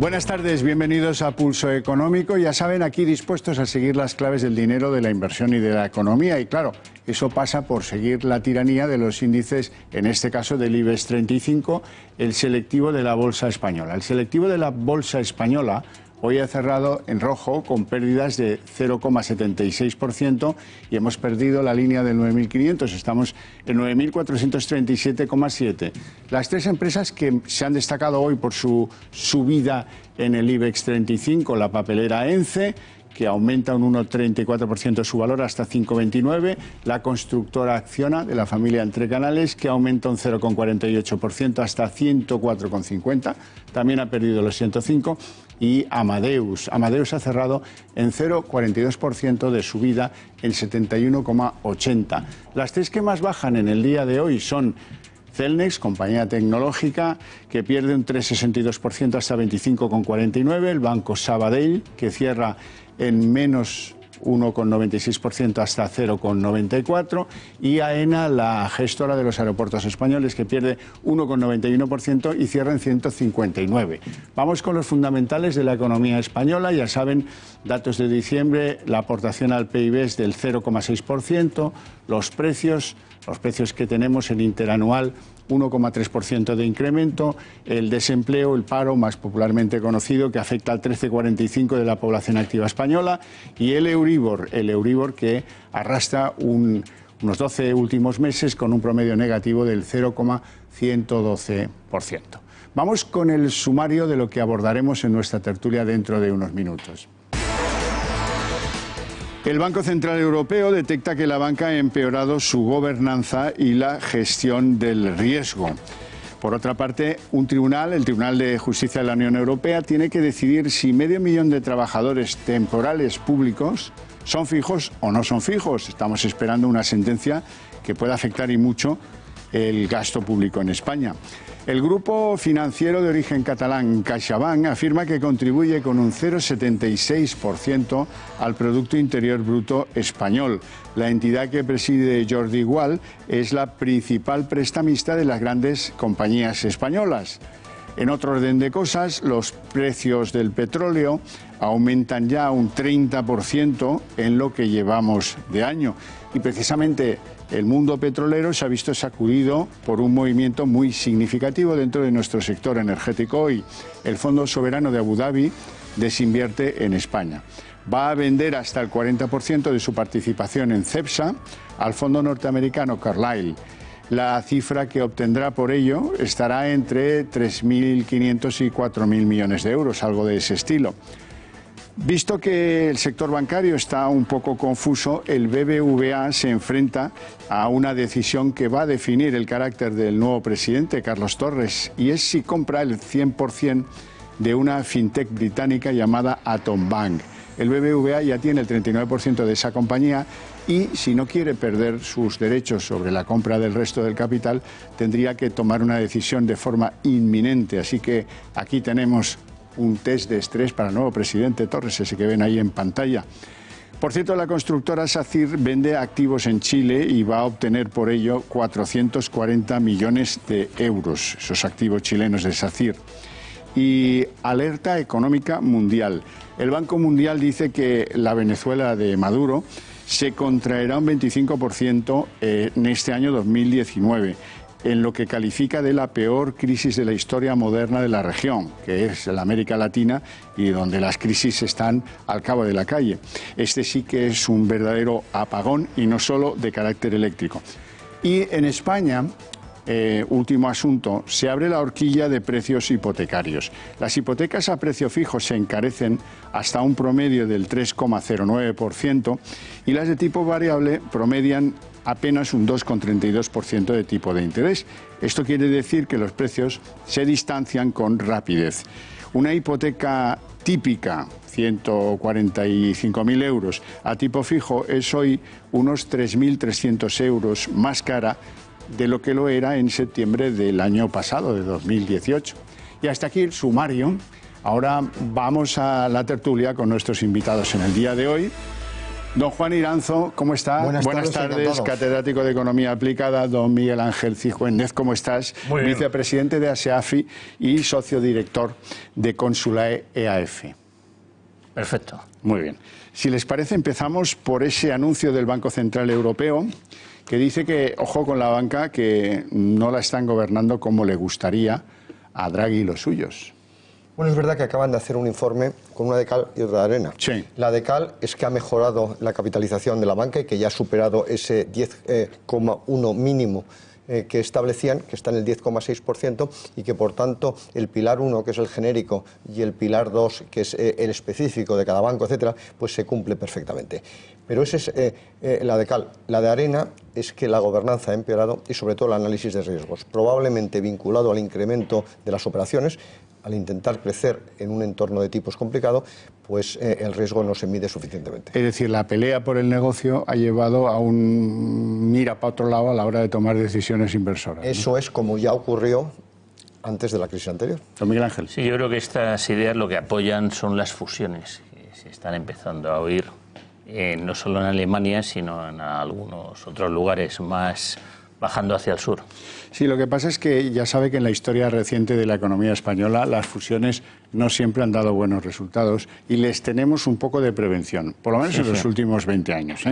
Buenas tardes, bienvenidos a Pulso Económico. Ya saben, aquí dispuestos a seguir las claves del dinero, de la inversión y de la economía. Y claro, eso pasa por seguir la tiranía de los índices, en este caso del IBEX 35, el selectivo de la Bolsa Española. El selectivo de la Bolsa Española hoy ha cerrado en rojo con pérdidas de 0,76% y hemos perdido la línea del 9.500. Estamos en 9.437,7. Las tres empresas que se han destacado hoy por su subida en el IBEX 35, la papelera ENCE, que aumenta un 1,34% su valor hasta 5,29. La constructora Acciona, de la familia Entre Canales, que aumenta un 0,48% hasta 104,50. También ha perdido los 105. Y Amadeus. Amadeus ha cerrado en 0,42% de subida en 71,80. Las tres que más bajan en el día de hoy son Celnex, compañía tecnológica, que pierde un 3,62% hasta 25,49. El Banco Sabadell, que cierra en menos 1,96% hasta 0,94. Y AENA, la gestora de los aeropuertos españoles, que pierde 1,91% y cierra en 159. Vamos con los fundamentales de la economía española. Ya saben, datos de diciembre, la aportación al PIB es del 0,6%. Los precios que tenemos en interanual, 1,3% de incremento, el desempleo, el paro más popularmente conocido, que afecta al 13,45% de la población activa española, y el Euribor que arrastra unos 12 últimos meses con un promedio negativo del 0,112%. Vamos con el sumario de lo que abordaremos en nuestra tertulia dentro de unos minutos. El Banco Central Europeo detecta que la banca ha empeorado su gobernanza y la gestión del riesgo. Por otra parte, el Tribunal de Justicia de la Unión Europea, tiene que decidir si 500.000 de trabajadores temporales públicos son fijos o no son fijos. Estamos esperando una sentencia que pueda afectar y mucho el gasto público en España. El grupo financiero de origen catalán CaixaBank afirma que contribuye con un 0,76% al Producto Interior Bruto español. La entidad que preside Jordi Gual es la principal prestamista de las grandes compañías españolas. En otro orden de cosas, los precios del petróleo aumentan ya un 30% en lo que llevamos de año. Y precisamente el mundo petrolero se ha visto sacudido por un movimiento muy significativo dentro de nuestro sector energético hoy. El Fondo Soberano de Abu Dhabi desinvierte en España. Va a vender hasta el 40% de su participación en Cepsa al fondo norteamericano Carlyle. La cifra que obtendrá por ello estará entre 3.500 y 4.000 millones de euros, algo de ese estilo. Visto que el sector bancario está un poco confuso, el BBVA se enfrenta a una decisión que va a definir el carácter del nuevo presidente, Carlos Torres, y es si compra el 100% de una fintech británica llamada Atom Bank. El BBVA ya tiene el 39% de esa compañía y, si no quiere perder sus derechos sobre la compra del resto del capital, tendría que tomar una decisión de forma inminente. Así que aquí tenemos un test de estrés para el nuevo presidente Torres, ese que ven ahí en pantalla. Por cierto, la constructora SACIR vende activos en Chile y va a obtener por ello 440 millones de euros, esos activos chilenos de SACIR. Y alerta económica mundial. El Banco Mundial dice que la Venezuela de Maduro se contraerá un 25% en este año 2019. En lo que califica de la peor crisis de la historia moderna de la región, que es la América Latina y donde las crisis están al cabo de la calle. Este sí que es un verdadero apagón y no solo de carácter eléctrico. Y en España, último asunto, se abre la horquilla de precios hipotecarios. Las hipotecas a precio fijo se encarecen hasta un promedio del 3,09% y las de tipo variable promedian apenas un 2,32% de tipo de interés. Esto quiere decir que los precios se distancian con rapidez. Una hipoteca típica, 145.000 euros, a tipo fijo es hoy unos 3.300 euros más cara de lo que lo era en septiembre del año pasado, de 2018. Y hasta aquí el sumario. Ahora vamos a la tertulia con nuestros invitados en el día de hoy. Don Juan Iranzo, ¿cómo está? Buenas tardes, catedrático de Economía Aplicada. Don Miguel Ángel Cijuénez, ¿cómo estás? Muy bien. Vicepresidente de ASEAFI y socio director de Consulae EAF. Perfecto. Muy bien. Si les parece, empezamos por ese anuncio del Banco Central Europeo que dice que, ojo con la banca, que no la están gobernando como le gustaría a Draghi y los suyos. Bueno, es verdad que acaban de hacer un informe con una de cal y otra de arena. Sí. La de cal es que ha mejorado la capitalización de la banca y que ya ha superado ese 10,1 mínimo que establecían, que está en el 10,6%, y que por tanto el pilar 1, que es el genérico, y el pilar 2, que es el específico de cada banco, etcétera, pues se cumple perfectamente. Pero esa es la de cal. La de arena es que la gobernanza ha empeorado y sobre todo el análisis de riesgos, probablemente vinculado al incremento de las operaciones. Al intentar crecer en un entorno de tipos complicado, pues el riesgo no se mide suficientemente. Es decir, la pelea por el negocio ha llevado a un mira para otro lado a la hora de tomar decisiones inversoras, ¿no? Eso es como ya ocurrió antes de la crisis anterior. Don Miguel Ángel. Sí, yo creo que estas ideas lo que apoyan son las fusiones, que se están empezando a oír, no solo en Alemania, sino en algunos otros lugares más bajando hacia el sur. Sí, lo que pasa es que ya sabe que en la historia reciente de la economía española las fusiones no siempre han dado buenos resultados y les tenemos un poco de prevención, por lo menos en los últimos 20 años.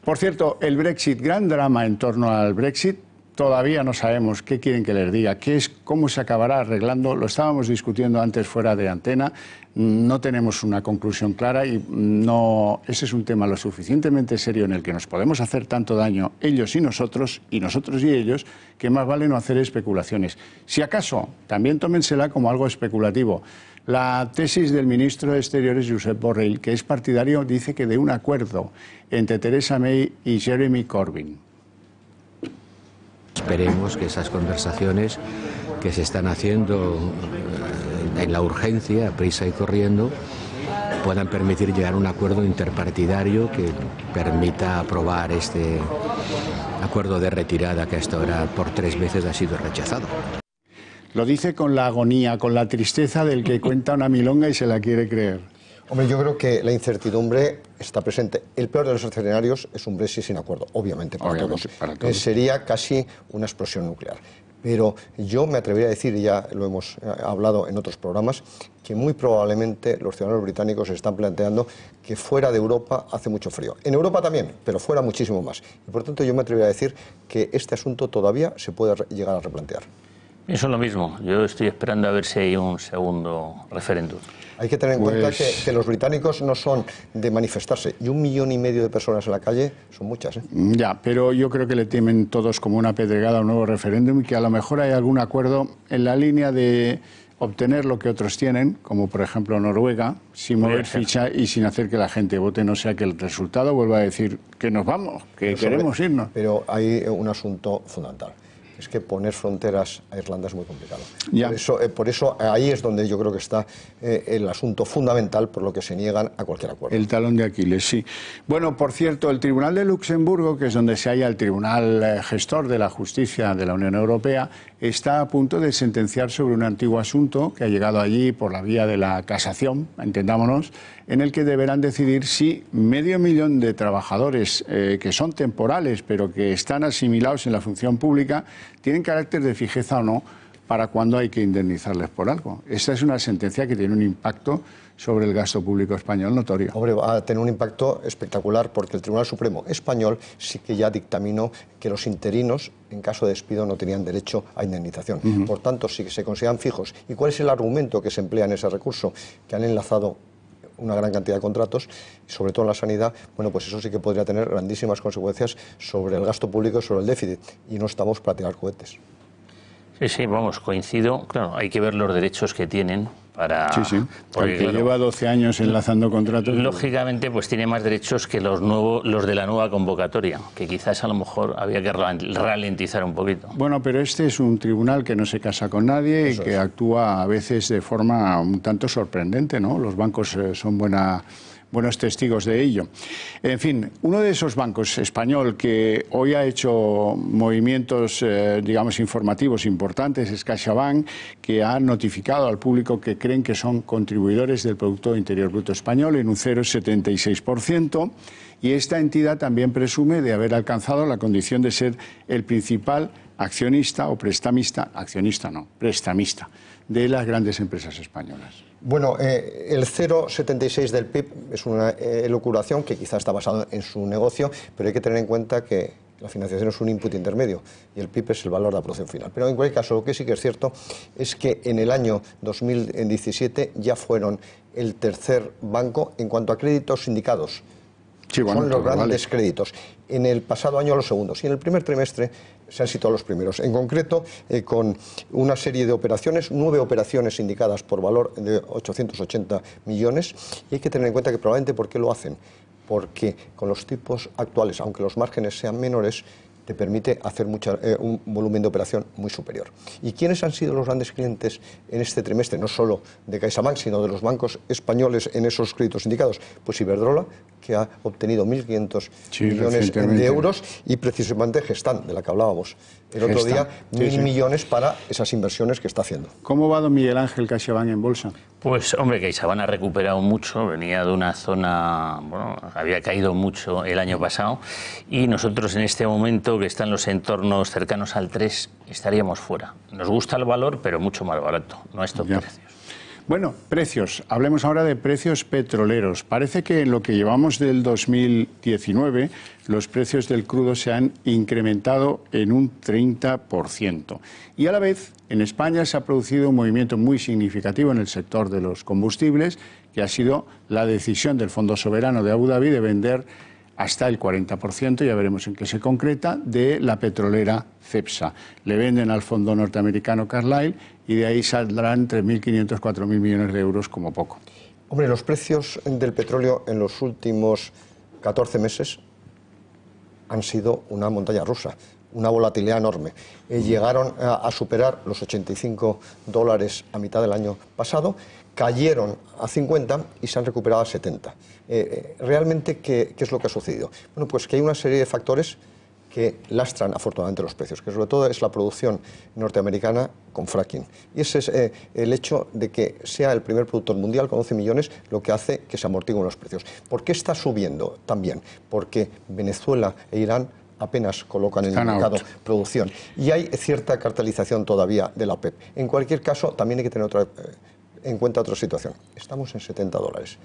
Por cierto, el Brexit, gran drama en torno al Brexit. Todavía no sabemos qué quieren que les diga, cómo se acabará arreglando. Lo estábamos discutiendo antes fuera de antena. No tenemos una conclusión clara y ese es un tema lo suficientemente serio en el que nos podemos hacer tanto daño ellos y nosotros y ellos, que más vale no hacer especulaciones. Si acaso, también tómensela como algo especulativo. La tesis del ministro de Exteriores, Josep Borrell, que es partidario, dice que de un acuerdo entre Theresa May y Jeremy Corbyn. Esperemos que esas conversaciones que se están haciendo en la urgencia, a prisa y corriendo, puedan permitir llegar a un acuerdo interpartidario que permita aprobar este acuerdo de retirada que hasta ahora por 3 veces ha sido rechazado. Lo dice con la agonía, con la tristeza del que cuenta una milonga y se la quiere creer. Hombre, yo creo que la incertidumbre está presente. El peor de los escenarios es un Brexit sin acuerdo, obviamente para todos. Sería casi una explosión nuclear. Pero yo me atrevería a decir, y ya lo hemos hablado en otros programas, que muy probablemente los ciudadanos británicos se están planteando que fuera de Europa hace mucho frío. En Europa también, pero fuera muchísimo más. Y por tanto yo me atrevería a decir que este asunto todavía se puede llegar a replantear. Eso es lo mismo. Yo estoy esperando a ver si hay un segundo referéndum. Hay que tener en cuenta que los británicos no son de manifestarse. Y 1,5 millones de personas en la calle son muchas, ¿eh? Ya, pero yo creo que le temen todos como una pedregada a un nuevo referéndum y que a lo mejor hay algún acuerdo en la línea de obtener lo que otros tienen, como por ejemplo Noruega, sin mover ficha y sin hacer que la gente vote, no sea que el resultado vuelva a decir que nos vamos, que queremos irnos. Pero hay un asunto fundamental. Es que poner fronteras a Irlanda es muy complicado. Por eso ahí es donde yo creo que está el asunto fundamental por lo que se niegan a cualquier acuerdo. El talón de Aquiles, sí. Bueno, por cierto, el Tribunal de Luxemburgo, que es donde se halla el Tribunal Gestor de la Justicia de la Unión Europea, está a punto de sentenciar sobre un antiguo asunto que ha llegado allí por la vía de la casación, entendámonos, en el que deberán decidir si 500.000 de trabajadores que son temporales pero que están asimilados en la función pública tienen carácter de fijeza o no para cuando hay que indemnizarles por algo. Esta es una sentencia que tiene un impacto sobre el gasto público español notorio. Hombre, va a tener un impacto espectacular porque el Tribunal Supremo español sí que ya dictaminó que los interinos en caso de despido no tenían derecho a indemnización. Por tanto, si se consideran fijos. ¿Y cuál es el argumento que se emplea en ese recurso? Que han enlazado una gran cantidad de contratos, sobre todo en la sanidad. Bueno, pues eso sí que podría tener grandísimas consecuencias sobre el gasto público y sobre el déficit. Y no estamos para tirar cohetes. Sí, vamos, coincido. Claro, hay que ver los derechos que tienen para... Sí, porque claro, lleva 12 años enlazando contratos. Lógicamente, pues tiene más derechos que los de la nueva convocatoria, que quizás a lo mejor había que ralentizar un poquito. Bueno, pero este es un tribunal que no se casa con nadie y que actúa a veces de forma un tanto sorprendente, ¿no? Los bancos son buenos testigos de ello. En fin, uno de esos bancos español que hoy ha hecho movimientos, digamos, informativos importantes es CaixaBank, que ha notificado al público que creen que son contribuidores del Producto Interior Bruto español en un 0,76%, y esta entidad también presume de haber alcanzado la condición de ser el principal accionista o prestamista, prestamista de las grandes empresas españolas. Bueno, el 0,76 del PIB es una elucubración que quizá está basada en su negocio, pero hay que tener en cuenta que la financiación es un input intermedio y el PIB es el valor de la producción final. Pero en cualquier caso, lo que sí que es cierto es que en el año 2017 ya fueron el tercer banco en cuanto a créditos sindicados. Sí, bueno, son los grandes créditos. En el pasado año los segundos y en el primer trimestre se han situado los primeros. En concreto, con una serie de operaciones, 9 operaciones sindicadas por valor de 880 millones. Y hay que tener en cuenta que probablemente ¿por qué lo hacen? Porque con los tipos actuales, aunque los márgenes sean menores, te permite hacer un volumen de operación muy superior. ¿Y quiénes han sido los grandes clientes en este trimestre? No solo de CaixaBank, sino de los bancos españoles en esos créditos sindicados. Pues Iberdrola, que ha obtenido 1.500 millones de euros, y precisamente Gestamp, de la que hablábamos el otro día, 1.000 millones para esas inversiones que está haciendo. ¿Cómo va, don Miguel Ángel, CaixaBank en bolsa? Pues, hombre, CaixaBank ha recuperado mucho, venía de una zona, bueno, había caído mucho el año pasado, y nosotros en este momento, que están los entornos cercanos al 3, estaríamos fuera. Nos gusta el valor, pero mucho más barato, no a estos precios. Bueno, precios. Hablemos ahora de precios petroleros. Parece que en lo que llevamos del 2019, los precios del crudo se han incrementado en un 30%. Y a la vez, en España se ha producido un movimiento muy significativo en el sector de los combustibles, que ha sido la decisión del Fondo Soberano de Abu Dhabi de vender hasta el 40%, ya veremos en qué se concreta, de la petrolera Cepsa. Le venden al fondo norteamericano Carlyle y de ahí saldrán 3.500, 4.000 millones de euros como poco. Hombre, los precios del petróleo en los últimos 14 meses han sido una montaña rusa, una volatilidad enorme. Llegaron a superar los $85 a mitad del año pasado, cayeron a 50 y se han recuperado a 70. Realmente, ¿qué es lo que ha sucedido? Bueno, pues que hay una serie de factores que lastran afortunadamente los precios, que sobre todo es la producción norteamericana con fracking. Y ese es el hecho de que sea el primer productor mundial con 11 millones lo que hace que se amortiguen los precios. ¿Por qué está subiendo también? Porque Venezuela e Irán apenas colocan en el mercado producción. Y hay cierta cartelización todavía de la OPEP. En cualquier caso, también hay que tener en cuenta otra situación. Estamos en $70.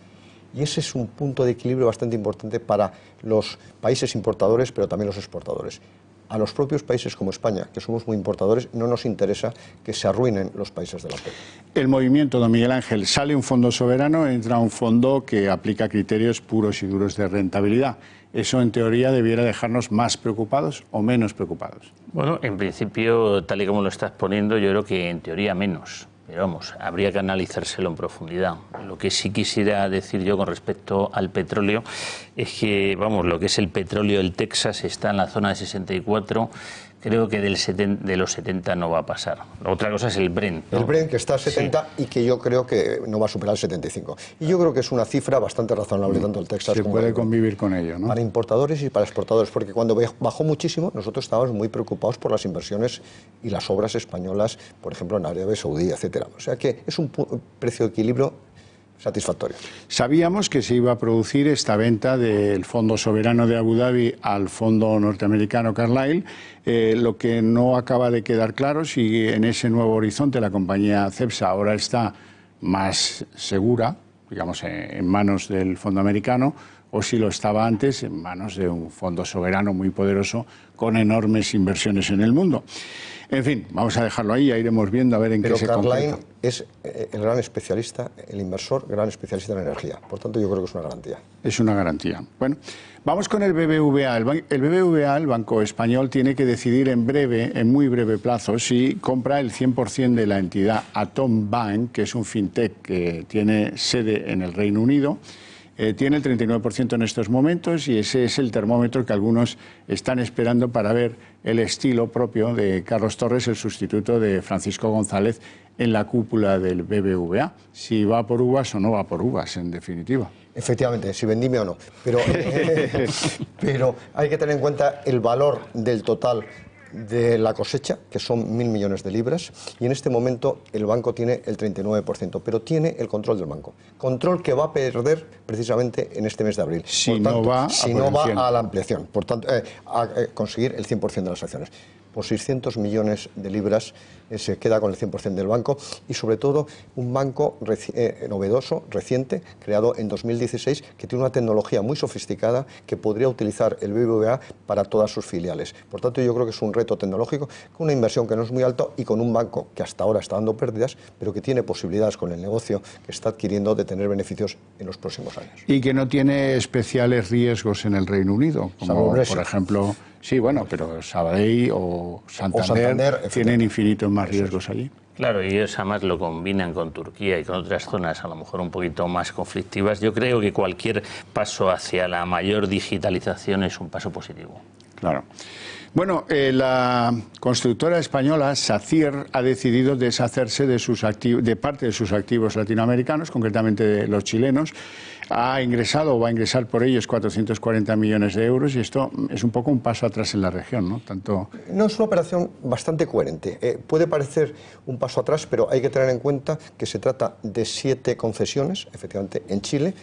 Y ese es un punto de equilibrio bastante importante para los países importadores, pero también los exportadores. A los propios países como España, que somos muy importadores, no nos interesa que se arruinen los países de la OPEP. El movimiento, don Miguel Ángel, sale un fondo soberano, entra un fondo que aplica criterios puros y duros de rentabilidad. ¿Eso en teoría debiera dejarnos más preocupados o menos preocupados? Bueno, en principio, tal y como lo estás poniendo, yo creo que en teoría menos. Pero vamos, habría que analizárselo en profundidad. Lo que sí quisiera decir yo con respecto al petróleo es que, vamos, lo que es el petróleo del Texas está en la zona de 64, creo que de los 70 no va a pasar. Otra cosa es el Brent, ¿no? El Brent, que está a 70 y que yo creo que no va a superar el 75. Y yo creo que es una cifra bastante razonable, tanto el Texas como el Se puede convivir con ello, ¿no? Para importadores y para exportadores, porque cuando bajó muchísimo, nosotros estábamos muy preocupados por las inversiones y las obras españolas, por ejemplo, en Arabia Saudí, etcétera. O sea que es un precio de equilibrio satisfactorio. Sabíamos que se iba a producir esta venta del Fondo Soberano de Abu Dhabi al fondo norteamericano Carlyle. Lo que no acaba de quedar claro si en ese nuevo horizonte la compañía Cepsa ahora está más segura, digamos, en manos del fondo americano, o si lo estaba antes en manos de un fondo soberano muy poderoso con enormes inversiones en el mundo. En fin, vamos a dejarlo ahí, ya iremos viendo a ver en qué se concreta. Pero Carlyle es el gran especialista, el inversor gran especialista en energía. Por tanto, yo creo que es una garantía. Es una garantía. Bueno, vamos con el BBVA. El BBVA, el Banco Español, tiene que decidir en breve, en muy breve plazo, si compra el 100% de la entidad Atom Bank, que es un fintech que tiene sede en el Reino Unido. Tiene el 39% en estos momentos y ese es el termómetro que algunos están esperando para ver el estilo propio de Carlos Torres, el sustituto de Francisco González, en la cúpula del BBVA. Si va por uvas o no va por uvas, en definitiva. Efectivamente, si vendime o no. Pero hay que tener en cuenta el valor del total de la cosecha, que son 1.000 millones de libras, y en este momento el banco tiene el 39%, pero tiene el control del banco. Control que va a perder precisamente en este mes de abril. Si no va a la ampliación, por tanto, a conseguir el 100% de las acciones. Por 600 millones de libras se queda con el 100% del banco, y sobre todo un banco novedoso, reciente, creado en 2016, que tiene una tecnología muy sofisticada que podría utilizar el BBVA para todas sus filiales. Por tanto, yo creo que es un reto tecnológico con una inversión que no es muy alta y con un banco que hasta ahora está dando pérdidas, pero que tiene posibilidades con el negocio que está adquiriendo de tener beneficios en los próximos años. Y que no tiene especiales riesgos en el Reino Unido, como por ejemplo... Sí, bueno, pero Sabadell o Santander tienen infinitos más riesgos allí. Claro, y ellos además lo combinan con Turquía y con otras zonas a lo mejor un poquito más conflictivas. Yo creo que cualquier paso hacia la mayor digitalización es un paso positivo. Claro. Bueno, la constructora española SACIR ha decidido deshacerse de parte de sus activos latinoamericanos, concretamente de los chilenos. Ha ingresado o va a ingresar por ellos 440 millones de euros, y esto es un poco un paso atrás en la región, ¿no? No, es una operación bastante coherente. Puede parecer un paso atrás, pero hay que tener en cuenta que se trata de 7 concesiones, efectivamente, en Chile,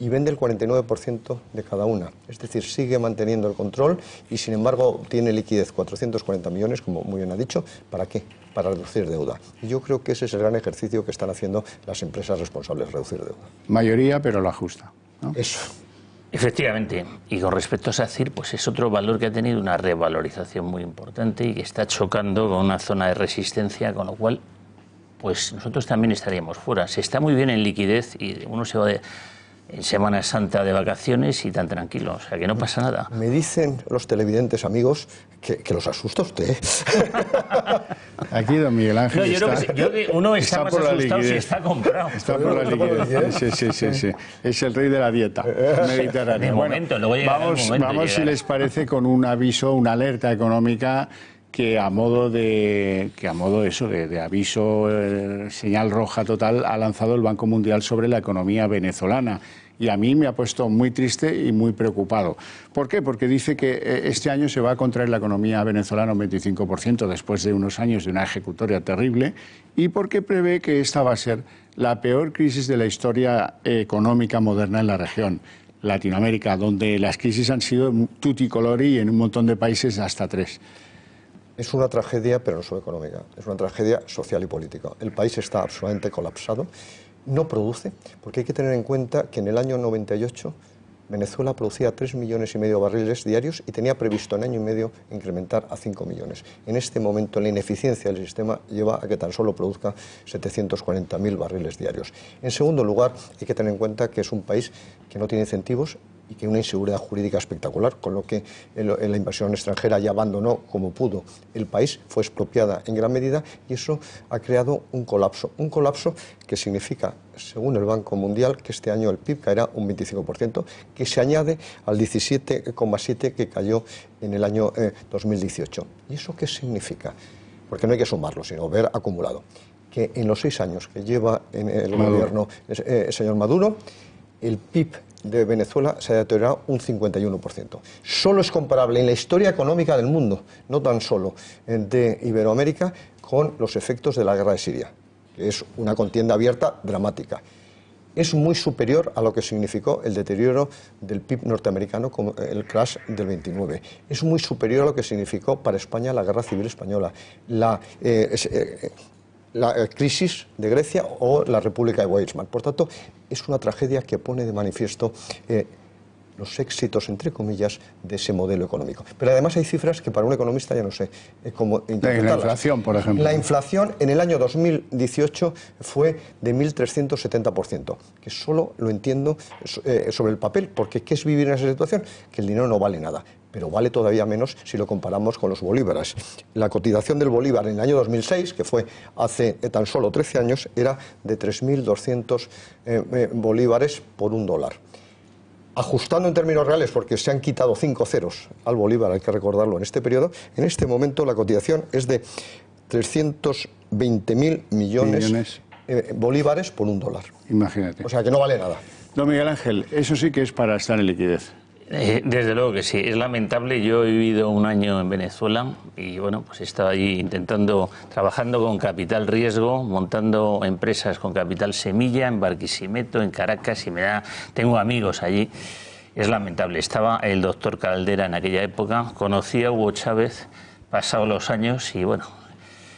y vende el 49% de cada una. Es decir, sigue manteniendo el control y, sin embargo, tiene liquidez 440 millones, como muy bien ha dicho. ¿Para qué? Para reducir deuda. Y yo creo que ese es el gran ejercicio que están haciendo las empresas responsables, reducir deuda. Mayoría, pero la justa, ¿no? Eso. Efectivamente. Y con respecto a SACIR, pues es otro valor que ha tenido una revalorización muy importante y que está chocando con una zona de resistencia, con lo cual, pues nosotros también estaríamos fuera. Se está muy bien en liquidez y uno se va en Semana Santa de vacaciones y tan tranquilo, o sea que no pasa nada. Me dicen los televidentes, amigos, que los asusta usted. Aquí don Miguel Ángel uno está más asustado si está comprado. Está por la liquidez. Sí. Es el rey de la dieta mediterránea. De momento, luego llegará el momento. Vamos, si les parece, con un aviso, una alerta económica que a modo de aviso, señal roja total, ha lanzado el Banco Mundial sobre la economía venezolana. Y a mí me ha puesto muy triste y muy preocupado. ¿Por qué? Porque dice que este año se va a contraer la economía venezolana un 25% después de unos años de una ejecutoria terrible, y porque prevé que esta va a ser la peor crisis de la historia económica moderna en la región. Latinoamérica, donde las crisis han sido tutti colori y en un montón de países hasta 3. Es una tragedia, pero no solo económica, es una tragedia social y política. El país está absolutamente colapsado. No produce, porque hay que tener en cuenta que en el año 98 Venezuela producía 3,5 millones de barriles diarios y tenía previsto en año y medio incrementar a 5 millones. En este momento la ineficiencia del sistema lleva a que tan solo produzca 740.000 barriles diarios. En segundo lugar, hay que tener en cuenta que es un país que no tiene incentivos y que una inseguridad jurídica espectacular, con lo que la inversión extranjera ya abandonó como pudo el país, fue expropiada en gran medida, y eso ha creado un colapso que significa, según el Banco Mundial, que este año el PIB caerá un 25%, que se añade al 17,7% que cayó en el año 2018. ¿Y eso qué significa? Porque no hay que sumarlo, sino ver acumulado. Que en los 6 años que lleva en el gobierno el señor Maduro, el PIB de Venezuela se ha deteriorado un 51%. Solo es comparable en la historia económica del mundo, no tan solo de Iberoamérica, con los efectos de la guerra de Siria, que es una contienda abierta dramática. Es muy superior a lo que significó el deterioro del PIB norteamericano con el crash del 29. Es muy superior a lo que significó para España la guerra civil española, la crisis de Grecia o la República de Weimar. Por tanto, es una tragedia que pone de manifiesto los éxitos, entre comillas, de ese modelo económico. Pero además hay cifras que para un economista ya no sé cómo interpretarlas. La inflación, por ejemplo. La inflación en el año 2018 fue de 1.370%, que solo lo entiendo sobre el papel, porque ¿qué es vivir en esa situación? Que el dinero no vale nada, pero vale todavía menos si lo comparamos con los bolívares. La cotización del bolívar en el año 2006, que fue hace tan solo 13 años, era de 3.200 bolívares por $1. Ajustando en términos reales, porque se han quitado 5 ceros al bolívar, hay que recordarlo en este periodo, en este momento la cotización es de 320.000 millones bolívares por $1. Imagínate. O sea que no vale nada. Don Miguel Ángel, eso sí que es para estar en liquidez. Desde luego que sí, es lamentable. Yo he vivido un año en Venezuela y bueno, pues he estado allí trabajando con capital riesgo, montando empresas con capital semilla en Barquisimeto, en Caracas, y tengo amigos allí. Es lamentable. Estaba el doctor Caldera en aquella época, conocí a Hugo Chávez, pasados los años, y bueno,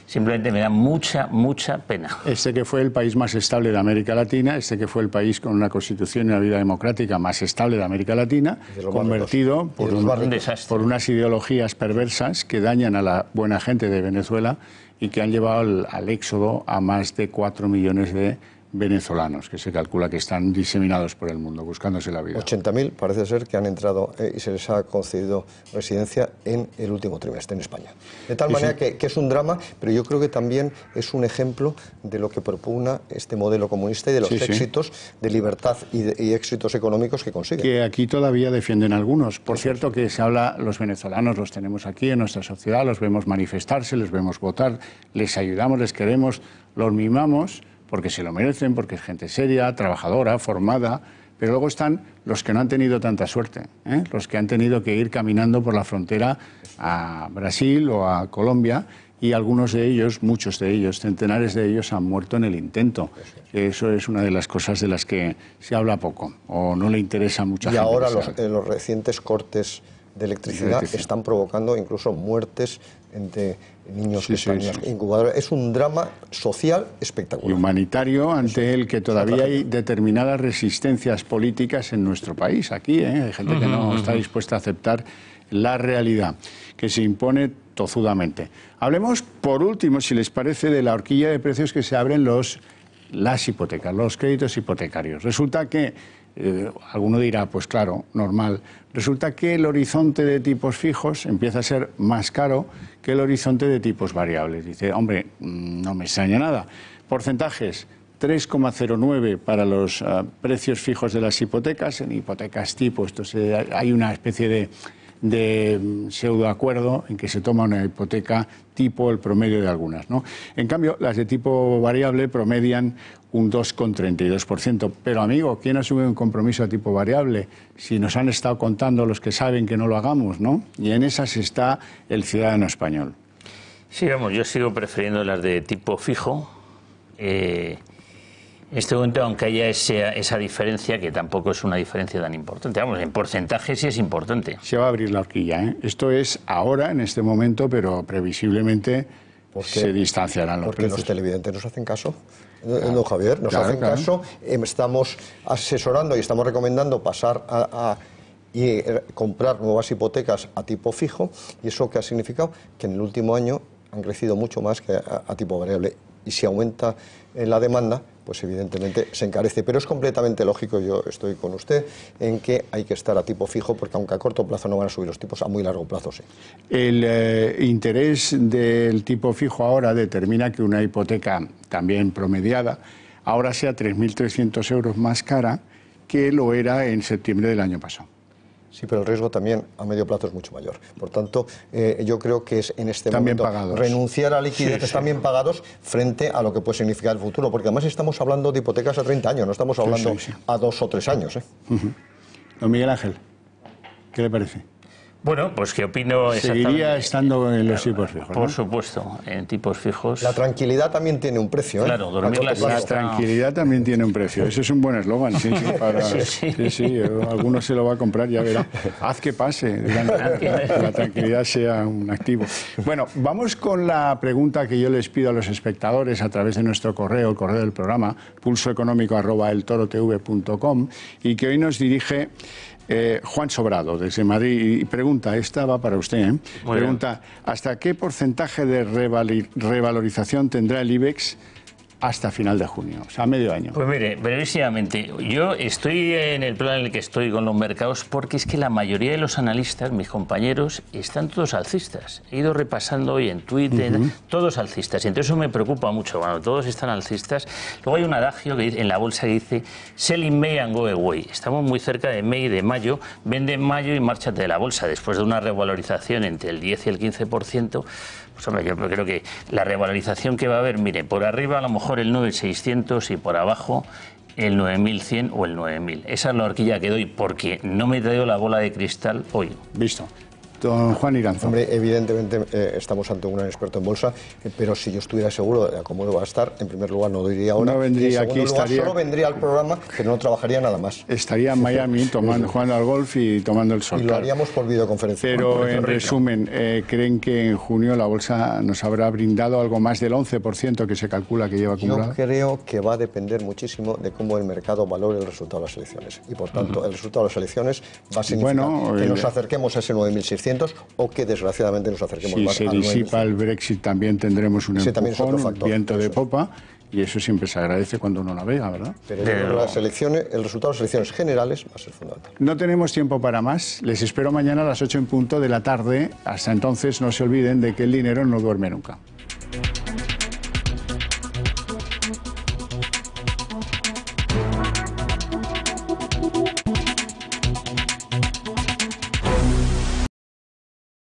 simplemente me da mucha pena. Este que fue el país más estable de América Latina, este que fue el país con una constitución y una vida democrática más estable de América Latina, convertido por unas ideologías perversas que dañan a la buena gente de Venezuela y que han llevado al éxodo a más de 4 millones de venezolanos, que se calcula que están diseminados por el mundo, buscándose la vida. 80.000 parece ser que han entrado y se les ha concedido residencia en el último trimestre en España. De tal manera que es un drama, pero yo creo que también es un ejemplo de lo que propugna este modelo comunista y de los éxitos de libertad y éxitos económicos que consigue. Que aquí todavía defienden algunos. Por cierto, que se habla, los venezolanos los tenemos aquí en nuestra sociedad, los vemos manifestarse, les vemos votar, les ayudamos, les queremos, los mimamos, porque se lo merecen, porque es gente seria, trabajadora, formada, pero luego están los que no han tenido tanta suerte, los que han tenido que ir caminando por la frontera a Brasil o a Colombia, y algunos de ellos, muchos de ellos, centenares de ellos han muerto en el intento. Eso es una de las cosas de las que se habla poco o no le interesa a mucha gente. Y ahora los recientes cortes de electricidad están provocando incluso muertes entre niños que están en las incubadoras. Es un drama social espectacular. Y humanitario, ante el que todavía hay determinadas resistencias políticas en nuestro país. Aquí hay gente que no está dispuesta a aceptar la realidad, que se impone tozudamente. Hablemos, por último, si les parece, de la horquilla de precios que se abren las hipotecas, los créditos hipotecarios. Resulta que alguno dirá, pues claro, normal. Resulta que el horizonte de tipos fijos empieza a ser más caro que el horizonte de tipos variables. Dice, hombre, no me extraña nada. Porcentajes, 3,09 para los precios fijos de las hipotecas. En hipotecas tipo, hay una especie de pseudoacuerdo en que se toma una hipoteca tipo el promedio de algunas, ¿no? En cambio, las de tipo variable promedian un 2,32%. Pero, amigo, ¿quién asume un compromiso a tipo variable? Si nos han estado contando los que saben que no lo hagamos, ¿no? Y en esas está el ciudadano español. Sí, vamos, yo sigo prefiriendo las de tipo fijo. En este momento, aunque haya esa diferencia, que tampoco es una diferencia tan importante, vamos, en porcentaje sí es importante. Se va a abrir la horquilla, ¿eh? Esto es ahora, en este momento, pero previsiblemente se distanciarán los precios. Porque los televidentes nos hacen caso. Don Javier, nos hacen caso. Estamos asesorando y estamos recomendando pasar y comprar nuevas hipotecas a tipo fijo, y eso que ha significado que en el último año han crecido mucho más que a tipo variable. Y si aumenta la demanda, pues evidentemente se encarece. Pero es completamente lógico, yo estoy con usted, en que hay que estar a tipo fijo, porque aunque a corto plazo no van a subir los tipos, a muy largo plazo sí. El interés del tipo fijo ahora determina que una hipoteca también promediada ahora sea 3.300 euros más cara que lo era en septiembre del año pasado. Sí, pero el riesgo también a medio plazo es mucho mayor. Por tanto, yo creo que es en este también momento pagados. Renunciar a liquidez están bien pagados frente a lo que puede significar el futuro, porque además estamos hablando de hipotecas a 30 años, no estamos hablando a 2 o 3 años. Don Miguel Ángel, ¿qué le parece? Bueno, pues que opino exactamente. Seguiría estando en los tipos fijos, ¿no? Por supuesto, en tipos fijos. La tranquilidad también tiene un precio, ¿eh? Claro, dormir la tranquilidad también tiene un precio. Eso es un buen eslogan, sí, alguno se lo va a comprar, ya verá. Haz que pase, que la tranquilidad sea un activo. Bueno, vamos con la pregunta que yo les pido a los espectadores a través de nuestro correo, el correo del programa, pulsoeconómico@eltorotv.com, y que hoy nos dirige Juan Sobrado, desde Madrid, y pregunta, esta va para usted, ¿eh? Pregunta, ¿hasta qué porcentaje de revalorización tendrá el IBEX hasta final de junio, o sea, medio año? Pues mire, brevísimamente, yo estoy en el plan en el que estoy con los mercados porque es que la mayoría de los analistas, mis compañeros, están todos alcistas. He ido repasando hoy en Twitter, todos alcistas, y entonces eso me preocupa mucho, cuando todos están alcistas. Luego hay un adagio que en la bolsa que dice, sell in May and go away. Estamos muy cerca de May, de mayo, vende en mayo y márchate de la bolsa, después de una revalorización entre el 10 y el 15%. Pues hombre, yo creo que la revalorización que va a haber, mire, por arriba a lo mejor el 9.600 y por abajo el 9100 o el 9000. Esa es la horquilla que doy, porque no me he traído la bola de cristal hoy. Visto. Don Juan Iranzo. Hombre, evidentemente estamos ante un gran experto en bolsa, pero si yo estuviera seguro de cómo va a estar, en primer lugar no lo diría ahora. No vendría aquí, estaría... Solo vendría al programa, pero no trabajaría nada más. Estaría en Miami jugando al golf y tomando el sol. Y lo haríamos por videoconferencia. Pero en resumen, ¿creen que en junio la bolsa nos habrá brindado algo más del 11% que se calcula que lleva acumulado? Yo creo que va a depender muchísimo de cómo el mercado valore el resultado de las elecciones. Y por tanto, el resultado de las elecciones va a significar que nos acerquemos a ese 9.600 o que desgraciadamente nos acerquemos más al 9.600. Si se disipa el Brexit también tendremos un empujón, un viento de popa, y eso siempre se agradece cuando uno navega, ¿verdad? Pero las elecciones, el resultado de las elecciones generales va a ser fundamental. No tenemos tiempo para más. Les espero mañana a las 8 en punto de la tarde. Hasta entonces no se olviden de que el dinero no duerme nunca.